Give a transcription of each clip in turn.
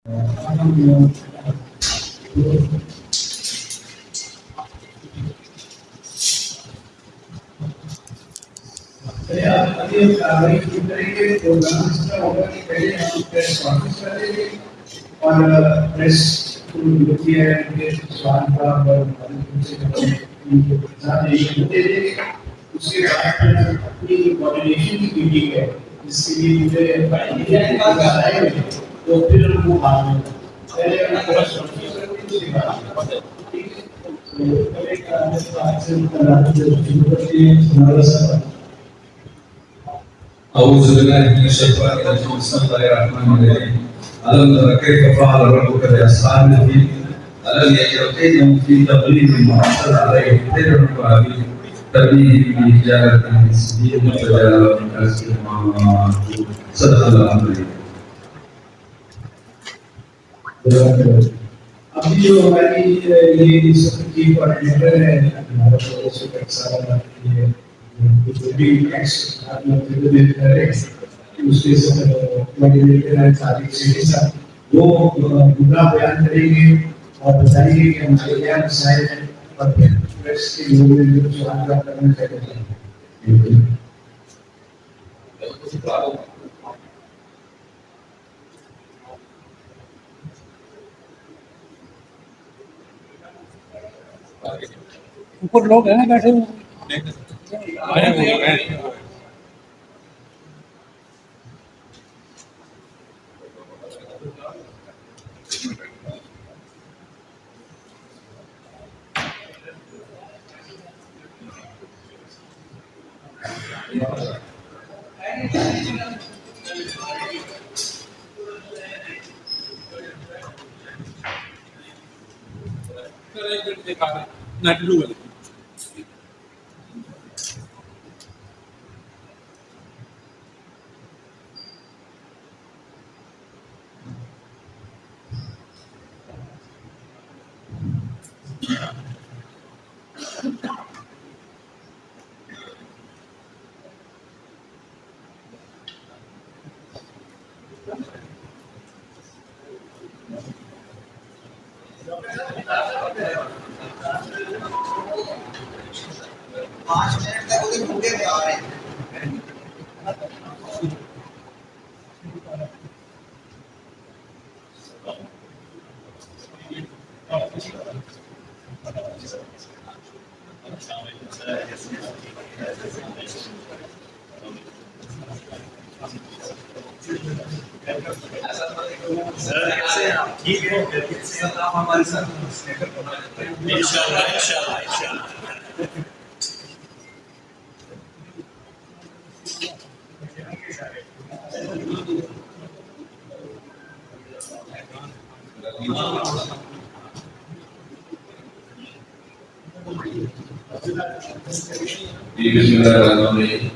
کاروائی کریں گے تو ہوگا کہ پہلے ہم پریس کانفرنس کریں گے اور پریس ہوتی ہے کہ سوال کا دے دیں گے. اس کے بعد اپنی کوآرڈینیشن کی میٹنگ ہے جس کے لیے مجھے تو پھر وہ پہلے پریس کانفرنس کریں گے اس کے بعد أعوذ بالله من الشيطان الرجيم بسم الله الرحمن الرحيم ألم تر كيف فعل ربك بأصحاب الفيل ألم يجعل كيدهم في تضليل وأرسل عليهم طيرا أبابيل ترميهم بحجارة من سجيل فجعلهم كعصف مأكول صدق الله العظيم. ابھی جو ہماری یہ سکتی کوآرڈینیٹر ہے ہمارا وہ پورا بیان کریں گے اور بتائیں گے کہ ہمارے کیا مسائل ہیں اور پھر پریس کے لوگوں میں جو سوال کرنا چاہتے ہیں. اوپر لوگ ہیں بیٹھے ہوئے. بسم الله الرحمن الرحيم.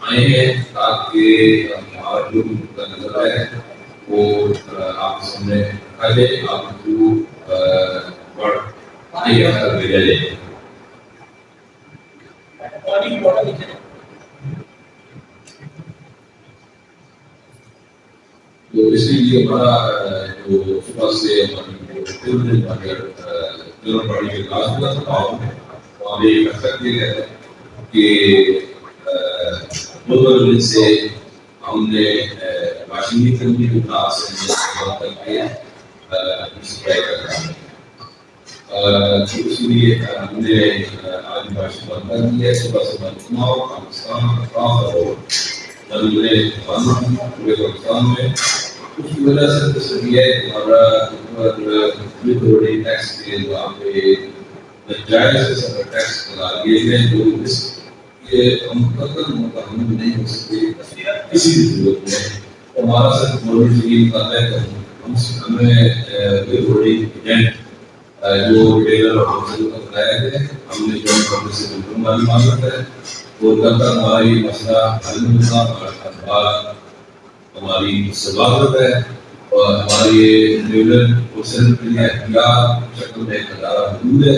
آئے ہیں تاکہ ہمارا جو نظر ہے وہ آپ سامنے پہلے آپ کو بڑھ بھیجا جائے. تو اس کے لیے ہمارا جو صبح سے ہماری بڑی کے کلاس ہوا تھا وہاں پہ یہ کر سکتے ہیں کہ دو دن سے ہم نے واشنگٹن کمیونٹی کے کلاس سے کر کے سپلائی کر رہا ہے. اس لیے ہم نے آج واشنگٹن بند کر دیا ہے. صبح سے بنداؤ پاکستان پورے پاکستان میں اس کی وجہ سے تصویر ہے ہمارا ٹیکس کے وہاں پہ جائز ٹیکس لگا دیے گئے جو اس کے ہم قدم نہیں ہو سکتے کسی بھی صورت میں. ہمارا صرف مولوی زمین کا ہے ہمیں ایجنٹ جو ریٹیلر اور ہول کا بنایا گیا ہے ہم نے جوائنٹ کمپنی سے بالکل معلومات ہے اور جب تک ہماری مسئلہ حل نہیں ہوگا ہمارا ہماری سباقت ہے اور ہماری ریگولر پروسیس کے لیے اختیار شکل میں ایک ادارہ موجود ہے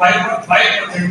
5.5%,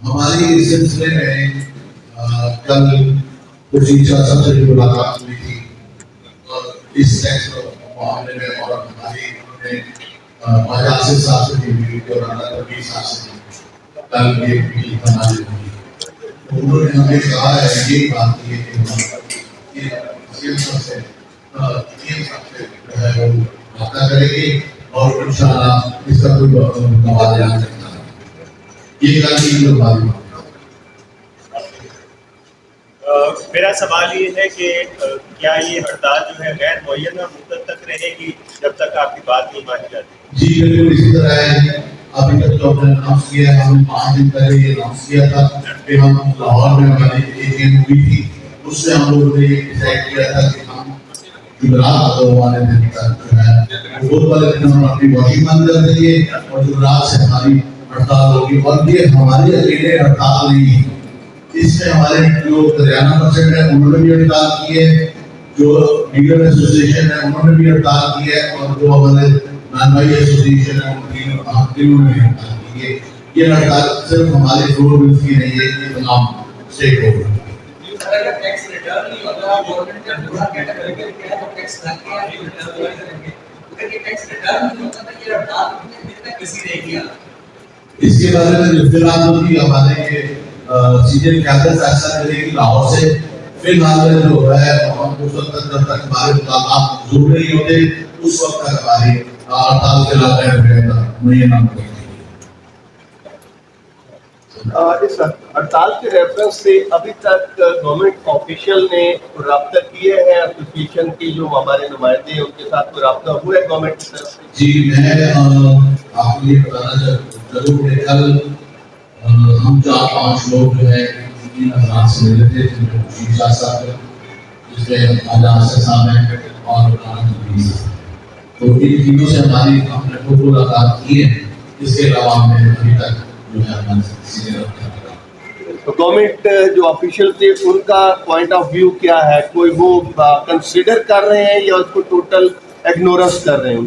ہماری اس سلسلے میں کل کچھ سب سے ملاقات ہوئی تھی اور اس ٹیکس معاملے میں اور ہماری مجاز صاحب سے بھی ہوئی اور تبیر صاحب سے بھی کل یہ بھی ہماری ہوئی. انہوں نے ہمیں کہا ہے یہ بات یہ سے جو ہے وہ رابطہ کریں گے اور انشاءاللہ اس کا کوئی موازنہ نہیں کرتا. یہ کل کی جو بات میرا سوال یہ ہے کہ کیا یہ ہڑتال جو ہے غیر معینہ مدت تک رہے گی جب تک آپ کی بات نہیں مانی جاتی؟ جی بالکل اسی طرح ہے. ابھی تک جو ہم نے اناؤنس کیا ہے ہم نے 5 دن پہلے یہ اناؤنس کیا تھا کہ ہم لاہور میں ہماری ایک گیم ہوئی تھی اس سے ہم لوگوں نے یہ ڈیسائڈ کیا تھا کہ ہم جمعرات والے دن تک جو ہے وہ والے دن ہم اپنی واشنگ بند کر دیں گے اور جمعرات سے ہماری ہڑتال ہوگی. اور یہ ہماری اکیلے ہڑتال نہیں ہے, اس میں ہمارے جو 93% ہے انہوں نے بھی ہڑتال کی ہے, جو لیگل ایسوسیشن ہے انہوں نے بھی ہڑتال کی ہے اور جو ہمارے نانوائی ایسوسیشن ہے انہوں نے بھی ہڑتال کی ہے. یہ ہڑتال صرف ہمارے فلور ملز کی نہیں ہے, یہ تمام اسٹیک ہولڈر. اس کے بارے میں جو فی الحال ہوگی ہمارے یہ سینئر قیادت فیصلہ کرے گی لاہور سے. فی الحال جو ہے ہم اس وقت تک جب تک ہمارے مقامات منظور نہیں ہوتے اس وقت تک ہماری ہڑتال کے علاقے معینہ ہوگی. اس ہڑتال کے ریفرنس سے ابھی تک گورنمنٹ آفیشیل نے رابطہ کیے ہیں ایسوسیشن کی جو ہمارے نمائندے ہیں ان کے ساتھ کوئی رابطہ ہوا ہے گورنمنٹ کی طرف سے؟ جی میں آپ کو یہ بتانا ضرور کہ کل ہم 4-5 لوگ جو ہے ان حضرات سے ملے تھے جن میں خورشید شاہ صاحب ہیں, جس میں خواجہ حسن صاحب ہیں اور مولانا تقی صاحب. تو ان تینوں سے ہماری ہم نے خود ملاقات کی ہے. اس کے علاوہ ہم نے ابھی تک جو ہے ہمارے سینئر گورنمنٹ جو آفیشیل تھے ان کا پوائنٹ آف ویو کیا ہے؟ کوئی وہ کنسیڈر کر رہے ہیں یا اس کو ٹوٹل اگنورنس کر رہے ہیں؟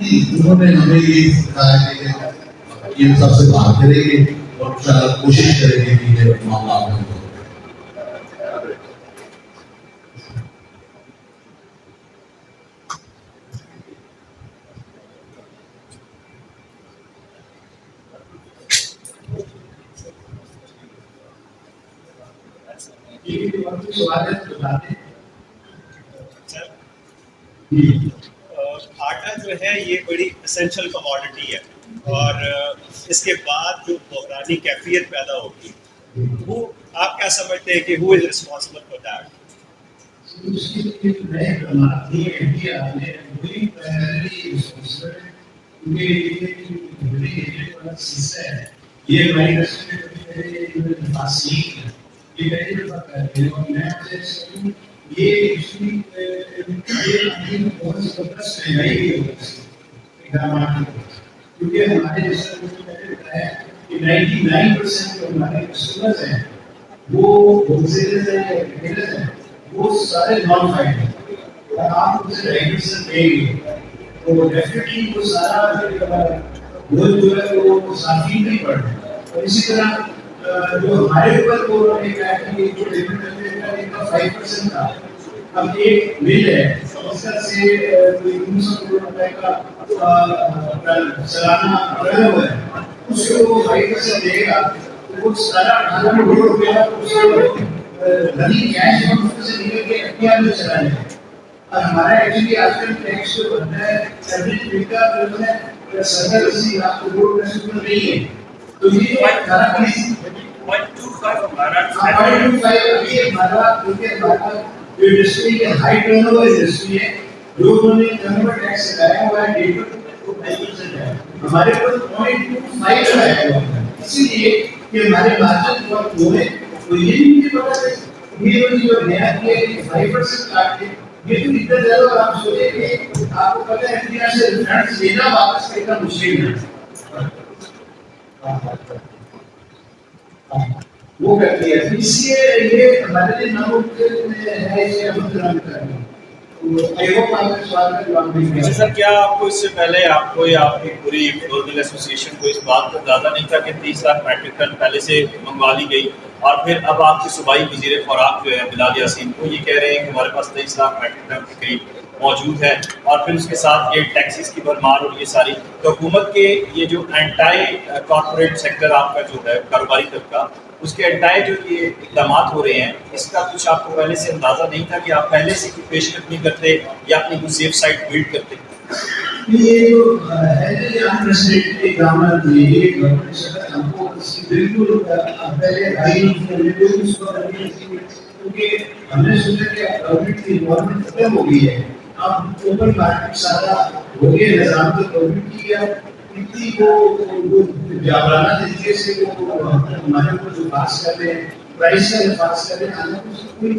انہوں نے ہمیں یہ بتایا کہ یہ سب سے بات کریں گے اور انشاءاللہ کوشش کریں گے کہ یہ معاملہ حل ہو. آٹا جو ہے یہ بڑی اسینشل کموڈٹی ہے اور اس کے بعد جو بحرانی کیفیت پیدا ہوگی وہ آپ کیا سمجھتے ہیں کہ who is responsible for that؟ یہ کیونکہ ہمارے کہ 99% جو ہمارے کسٹمرز ہیں وہ وہ سارے نان فائڈ ہیں. آپ ان سے ریگولیشن دیں گے تو ڈیفینیٹلی وہ سارا گول جو ہے وہ صارفین نہیں پڑ رہے. اور اسی طرح جو ہمارے اوپر وہ کہا کہ جو پیمنٹ کرتے ہیں 5% تھا, اب ایک بل ہے اس کا سے 300 کروڑ روپے کا سالانہ ہوا ہے, اس کو وہ 5% دے گا تو وہ سارا 18 کروڑ روپے اس کو رننگ کیش میں سے نکل کے اختیار میں چلا جائے. اور ہمارا ایکچولی آج کل ٹیکس جو بنتا ہے ایوریج بل کا جو ہے 70-80 لاکھ کروڑ کا سکون نہیں ہے. تو یہ 0.25 ہمارا کیونکہ ہمارا جو انڈسٹری ہے ہائی ٹرن اوور انڈسٹری ہے, جو انہوں نے ٹرن اوور ٹیکس لگایا ہوا ہے 1.5% ہے, ہمارے اوپر 0.25 لگایا ہوا ہے. اسی لیے کہ ہمارے مارجن بہت لو ہے. تو یہ بھی مجھے پتا ہے یہ جو نیا کیا ہے 5% کاٹ کے یہ تو اتنا زیادہ آپ سوچیں کہ آپ کو پتا ہے انڈیا سے ریفنڈس لینا واپس کرنا مشکل ہے. وہ کرتی ہے اس لیے یہ ہمارے لیے ناممکن ہے اسے ہم کریں. ویسے سر کیا آپ کو اس سے پہلے آپ کو یا آپ کی پوری فلور مل ایسوسیشن کو اس بات کا اندازہ نہیں تھا کہ 30 لاکھ میٹرک ٹن پہلے سے منگوا لی گئی، اور پھر اب آپ کے صوبائی وزیر خوراک جو ہے بلال یاسین وہ یہ کہہ رہے ہیں کہ ہمارے پاس 23 لاکھ میٹرک ٹن کے قریب موجود ہے، اور پھر اس کے ساتھ یہ ٹیکسز کی بھرمار اور یہ ساری تو حکومت کے یہ جو اینٹائی کارپوریٹ سیکٹر آپ کا جو ہے کاروباری طبقہ اس کے اینٹائی جو یہ اقدامات ہو رہے ہیں، اس کا کچھ آپ کو پہلے سے اندازہ نہیں تھا کہ آپ پہلے سے کوئی پیش قدمی کرتے یا اپنی کوئی سیف سائٹ بلڈ کرتے؟ یہ جو ہے یہ انپریسیڈنٹڈ اقدامات یہ گورنمنٹ سے ہم کو بالکل پہلے آئی کیونکہ ہم نے سوچا کہ گورنمنٹ کی انوالومنٹ ختم ہو گئی ہے، اب اوپن مارکیٹ سارا ہو گیا نظام تو گورنمنٹ کی اتنی وہ جابرانہ طریقے سے وہ ہمارے کو جو پاس کر رہے ہیں پرائس کا پاس کر رہے ہیں کوئی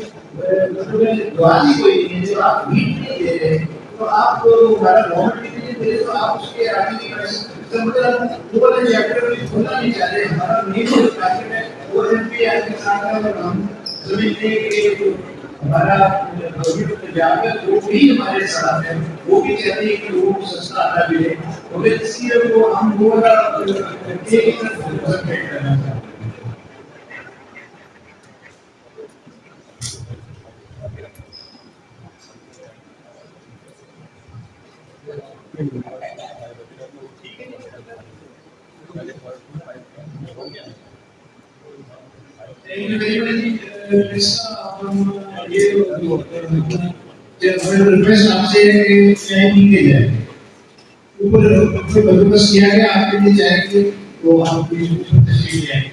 مطلب دعائی کوئی نہیں ہے، جو آپ میٹ نہیں دے رہے تو آپ ہمارا گورنمنٹ کے لیے دے تو آپ اس کے آگے کی پیسے مطلب وہ والے چیپٹر بھی کھولنا نہیں چاہ رہے، ہمارا مین جو ٹارگیٹ ہے وہ ایم پی آئی کے ساتھ ہے، اور ہم سمجھتے ہیں کہ جو ہمارا گورنمنٹ پنجاب ہے وہ بھی ہمارے ساتھ ہے، وہ بھی کہتے ہیں کہ وہ سستا آتا ملے، اور اس لیے وہ ہم وہ ایک طرف کنسنٹریٹ کرنا چاہتے ہیں۔ بندوبست کیا گیا آپ کے لیے چاہے کہ وہ آپ کی تشریف لے آئیں۔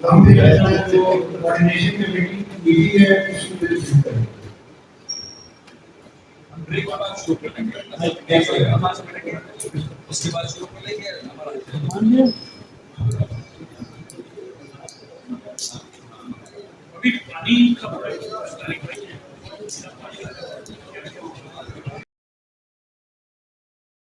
ہم پھر اپنا جو کوآرڈینیشن کمیٹی کی میٹنگ ہے اس کو پھر شروع کریں۔ اس کے بعد شروع کر لیں گے ابھی پانی کا